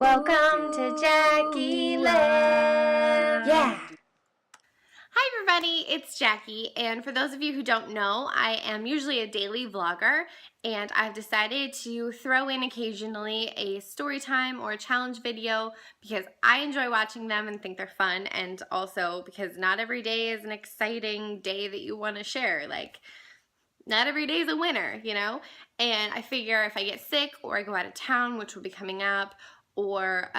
Welcome to Jackie Land. Yeah. Hi everybody, it's Jackie, and for those of you who don't know, I am usually a daily vlogger, and I've decided to throw in occasionally a story time or a challenge video because I enjoy watching them and think they're fun, and also because not every day is an exciting day that you want to share. Like, not every day is a winner, you know? And I figure if I get sick or I go out of town, which will be coming up, or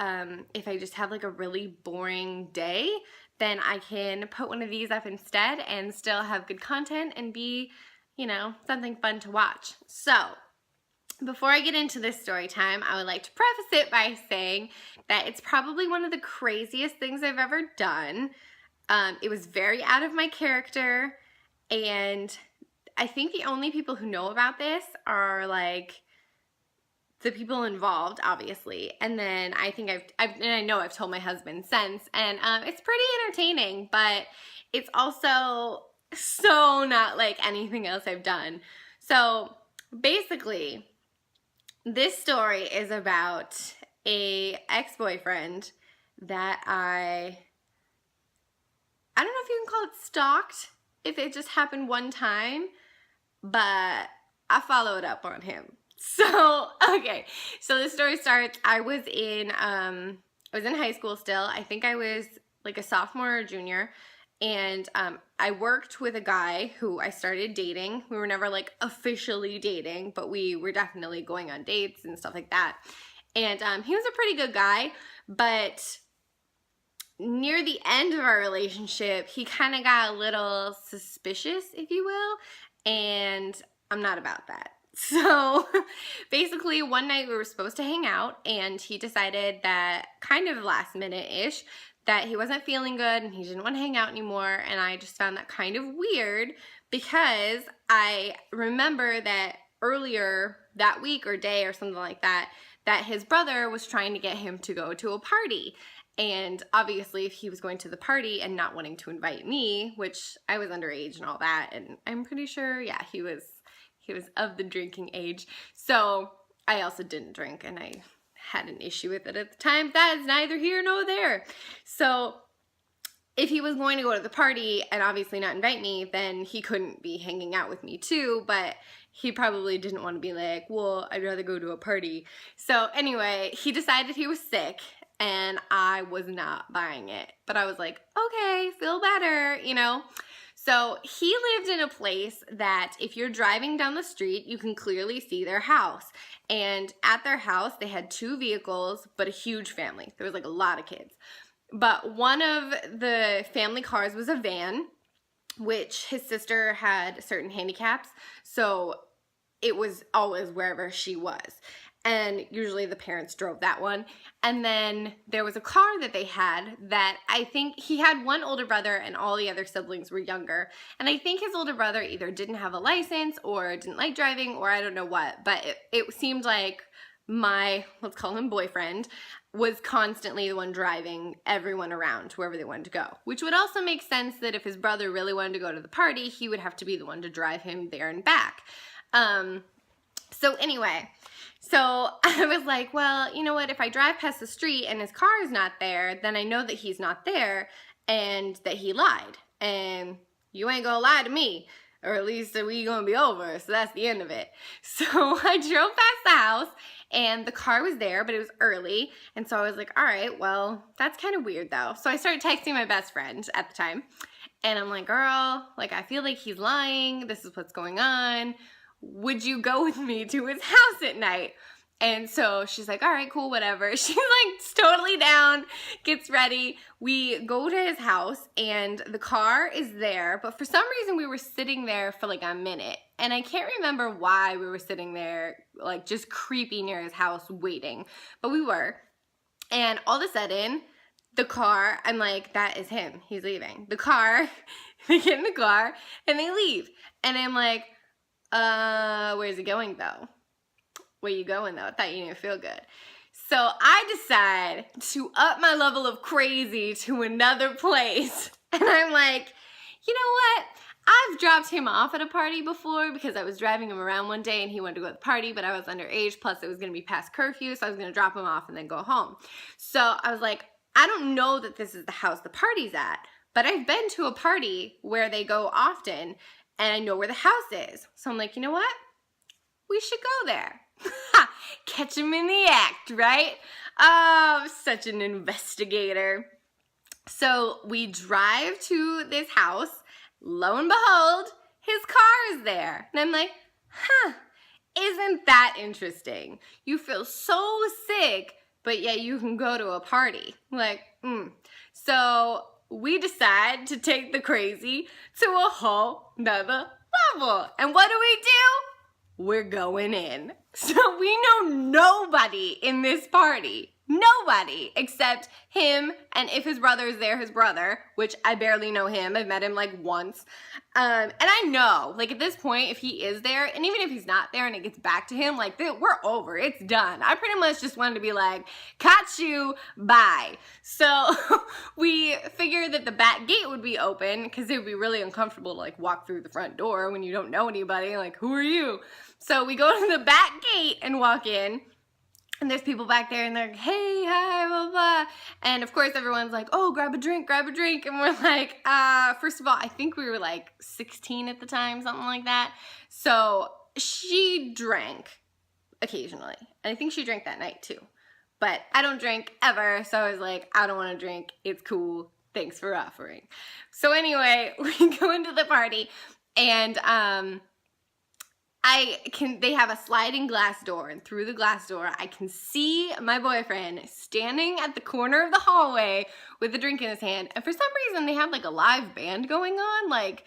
if I just have like a really boring day, then I can put one of these up instead and still have good content and be, you know, something fun to watch. So, before I get into this story time, I would like to preface it by saying that it's probably one of the craziest things I've ever done. It was very out of my character, and I think the only people who know about this are like the people involved, obviously, and then I think I know I've told my husband since, and it's pretty entertaining, but it's also so not like anything else I've done. So basically, this story is about a ex-boyfriend that I don't know if you can call it stalked, if it just happened one time, but I followed up on him. So, okay, so the story starts, I was in high school still. I think I was like a sophomore or junior, and I worked with a guy who I started dating. We were never like officially dating, but we were definitely going on dates and stuff like that. And he was a pretty good guy, but near the end of our relationship, he kind of got a little suspicious, if you will, and I'm not about that. So basically one night we were supposed to hang out, and he decided that kind of last minute-ish that he wasn't feeling good and he didn't want to hang out anymore, and I just found that kind of weird because I remember that earlier that week or day or something like that, that his brother was trying to get him to go to a party. And obviously if he was going to the party and not wanting to invite me, which I was underage and all that, and I'm pretty sure, yeah, he was of the drinking age. So I also didn't drink, and I had an issue with it at the time. That is neither here nor there. So if he was going to go to the party and obviously not invite me, then he couldn't be hanging out with me too, but he probably didn't want to be like, well, I'd rather go to a party. So anyway, he decided he was sick, and I was not buying it. But I was like, okay, feel better, you know? So he lived in a place that if you're driving down the street, you can clearly see their house. And at their house, they had 2 vehicles, but a huge family. There was like a lot of kids. But one of the family cars was a van, which his sister had certain handicaps. So it was always wherever she was. And usually the parents drove that one. And then there was a car that they had that I think he had one older brother and all the other siblings were younger. And I think his older brother either didn't have a license or didn't like driving or I don't know what. But it seemed like my, let's call him boyfriend, was constantly the one driving everyone around wherever they wanted to go. Which would also make sense that if his brother really wanted to go to the party, he would have to be the one to drive him there and back. So anyway, so I was like, well, you know what, if I drive past the street and his car is not there, then I know that he's not there and that he lied. And you ain't gonna lie to me, or at least we gonna be over, so that's the end of it. So I drove past the house and the car was there, but it was early. And so I was like, all right, well, that's kind of weird though. So I started texting my best friend at the time. And I'm like, girl, like I feel like he's lying. This is what's going on. Would you go with me to his house at night? And so she's like, all right, cool, whatever. She's like totally down, gets ready. We go to his house and the car is there, but for some reason we were sitting there for like a minute. And I can't remember why we were sitting there, like just creepy near his house waiting, but we were. And all of a sudden, the car, I'm like, that is him, he's leaving. The car, they get in the car and they leave. And I'm like, where's he going though? Where you going though? I thought you didn't feel good. So I decide to up my level of crazy to another place. And I'm like, you know what? I've dropped him off at a party before because I was driving him around one day and he wanted to go to the party, but I was underage, plus it was going to be past curfew, so I was going to drop him off and then go home. So I was like, I don't know that this is the house the party's at, but I've been to a party where they go often and I know where the house is. So I'm like, you know what? We should go there. Catch him in the act, right? Oh, such an investigator. So we drive to this house. Lo and behold, his car is there. And I'm like, isn't that interesting? You feel so sick, but yet you can go to a party. Like, So we decide to take the crazy to a whole nother level. And what do? We're going in. So we know nobody in this party. Nobody except him, and if his brother is there, his brother, which I barely know him. I've met him like once. And I know, like at this point, if he is there, and even if he's not there and it gets back to him, like we're over, it's done. I pretty much just wanted to be like, catch you, bye. So we figured that the back gate would be open because it would be really uncomfortable to like walk through the front door when you don't know anybody, like who are you? So we go to the back gate and walk in. And there's people back there and they're like, hey, hi, blah, blah. And of course everyone's like, oh, grab a drink. And we're like, first of all, I think we were like 16 at the time, something like that. So she drank occasionally. And I think she drank that night too. But I don't drink ever. So I was like, I don't want to drink. It's cool. Thanks for offering. So anyway, we go into the party and, they have a sliding glass door, and through the glass door, I can see my boyfriend standing at the corner of the hallway with a drink in his hand. And for some reason, they have like a live band going on. Like,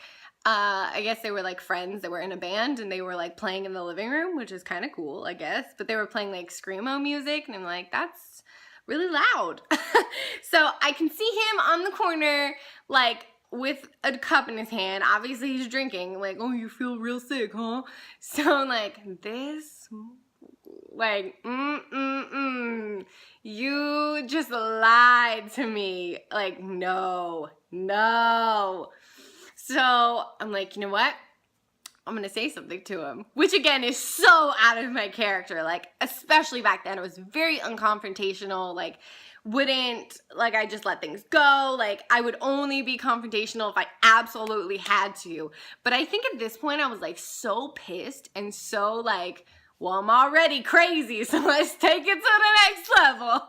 I guess they were like friends that were in a band and they were like playing in the living room, which is kind of cool, I guess. But they were playing like screamo music, and I'm like, that's really loud. So I can see him on the corner, like, with a cup in his hand. Obviously he's drinking, like, oh, you feel real sick, huh? So I'm like, this, like, you just lied to me. Like, no. So I'm like, you know what? I'm gonna say something to him, which again is so out of my character. Like, especially back then, it was very unconfrontational. Like, I just let things go. Like, I would only be confrontational if I absolutely had to. But I think at this point I was like so pissed and so like, well, I'm already crazy, so let's take it to the next level.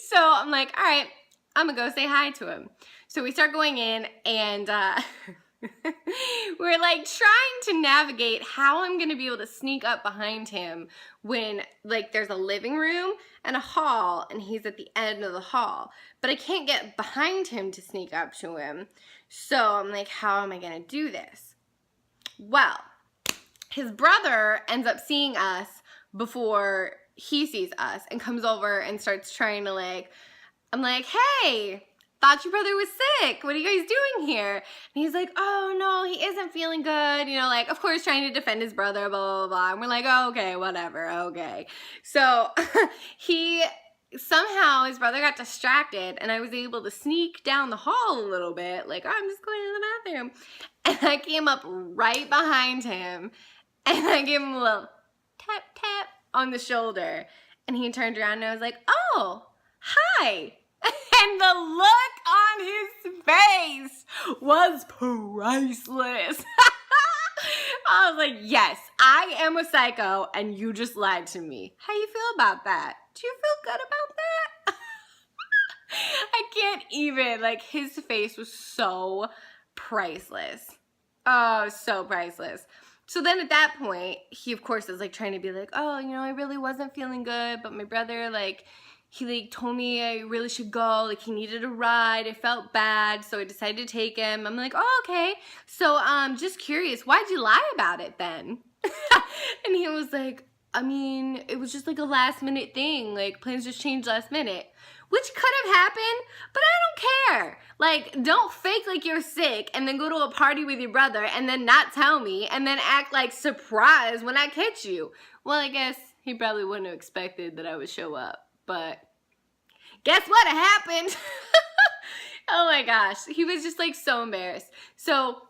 So I'm like, all right, I'm gonna go say hi to him. So we start going in and we're like trying to navigate how I'm gonna be able to sneak up behind him when like there's a living room and a hall and he's at the end of the hall, but I can't get behind him to sneak up to him. So I'm like, how am I gonna do this? Well, his brother ends up seeing us before he sees us and comes over and starts trying to like, I'm like, hey, thought your brother was sick. What are you guys doing here? And he's like, oh no, he isn't feeling good. You know, like, of course, trying to defend his brother, blah, blah, blah. And we're like, oh, okay, whatever, okay. So somehow his brother got distracted and I was able to sneak down the hall a little bit. Like, oh, I'm just going to the bathroom. And I came up right behind him and I gave him a little tap, tap on the shoulder. And he turned around and I was like, oh, hi. And the look on his face was priceless. I was like, yes, I am a psycho and you just lied to me. How you feel about that? Do you feel good about that? I can't even, like, his face was so priceless. Oh, so priceless. So then at that point, he of course is like trying to be like, oh, you know, I really wasn't feeling good, but my brother, like, he like told me I really should go, like he needed a ride, I felt bad, so I decided to take him. I'm like, oh, okay, so just curious, why'd you lie about it then? And he was like, I mean, it was just like a last minute thing, like plans just changed last minute. Which could have happened, but I don't care. Like, don't fake like you're sick and then go to a party with your brother and then not tell me and then act like surprised when I catch you. Well, I guess he probably wouldn't have expected that I would show up. But guess what happened? Oh my gosh. He was just like so embarrassed. So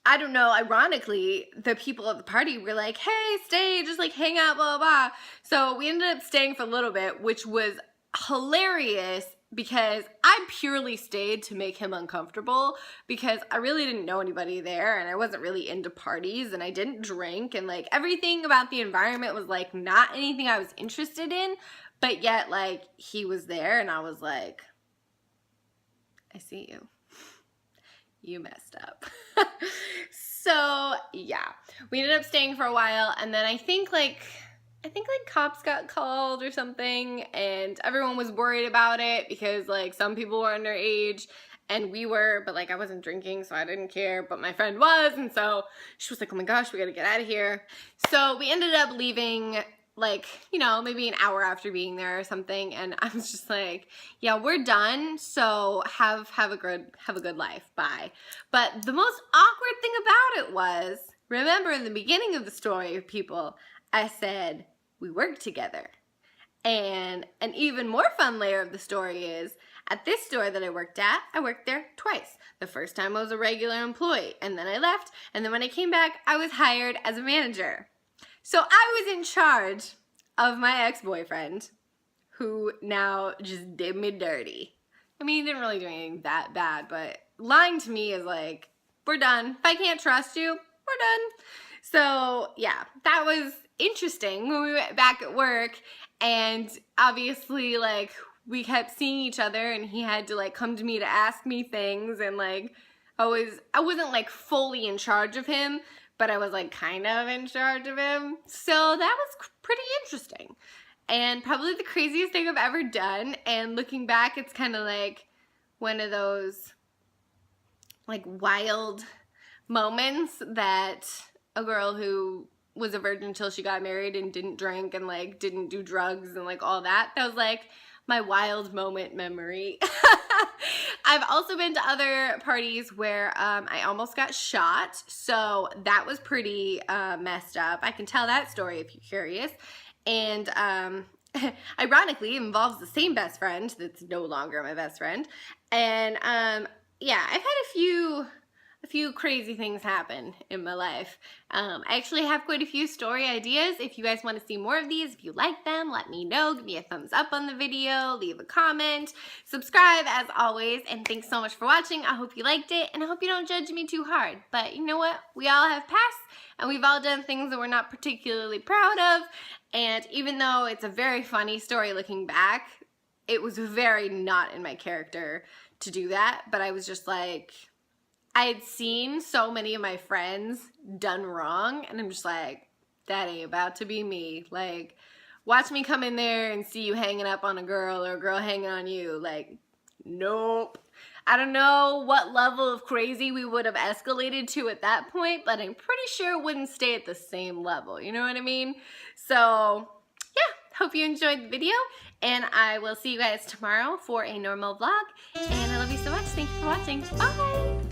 I don't know, ironically, the people at the party were like, hey, stay, just like hang out, blah, blah, blah. So we ended up staying for a little bit, which was hilarious because I purely stayed to make him uncomfortable because I really didn't know anybody there and I wasn't really into parties and I didn't drink and like everything about the environment was like not anything I was interested in, but yet like he was there and I was like, I see you. You messed up. So yeah, we ended up staying for a while and then I think like cops got called or something and everyone was worried about it because like some people were underage and we were, but like I wasn't drinking so I didn't care, but my friend was, and so she was like, oh my gosh, we gotta get out of here. So we ended up leaving like, you know, maybe an hour after being there or something, and I was just like, yeah, we're done, so have a good life, bye. But the most awkward thing about it was, remember in the beginning of the story, people, I said we worked together. And an even more fun layer of the story is, at this store that I worked there twice. The first time I was a regular employee, and then I left, and then when I came back, I was hired as a manager. So I was in charge of my ex-boyfriend, who now just did me dirty. I mean, he didn't really do anything that bad, but lying to me is like, we're done. If I can't trust you, we're done. So yeah, that was interesting when we went back at work, and obviously like we kept seeing each other and he had to like come to me to ask me things, and like I wasn't like fully in charge of him, but I was like kind of in charge of him. So that was pretty interesting and probably the craziest thing I've ever done. And looking back, it's kind of like one of those like wild moments that a girl who was a virgin until she got married and didn't drink and like didn't do drugs and like all that. That was like my wild moment memory. I've also been to other parties where I almost got shot, so that was pretty messed up. I can tell that story if you're curious. And ironically, it involves the same best friend that's no longer my best friend. And yeah, I've had a few crazy things happen in my life. I actually have quite a few story ideas. If you guys want to see more of these, if you like them, let me know. Give me a thumbs up on the video, leave a comment, subscribe as always, and thanks so much for watching. I hope you liked it, and I hope you don't judge me too hard. But you know what? We all have past, and we've all done things that we're not particularly proud of, and even though it's a very funny story looking back, it was very not in my character to do that, but I was just like, I had seen so many of my friends done wrong, and I'm just like, that ain't about to be me. Like, watch me come in there and see you hanging up on a girl or a girl hanging on you. Like, nope. I don't know what level of crazy we would have escalated to at that point, but I'm pretty sure it wouldn't stay at the same level. You know what I mean? So, yeah, hope you enjoyed the video, and I will see you guys tomorrow for a normal vlog, and I love you so much. Thank you for watching. Bye!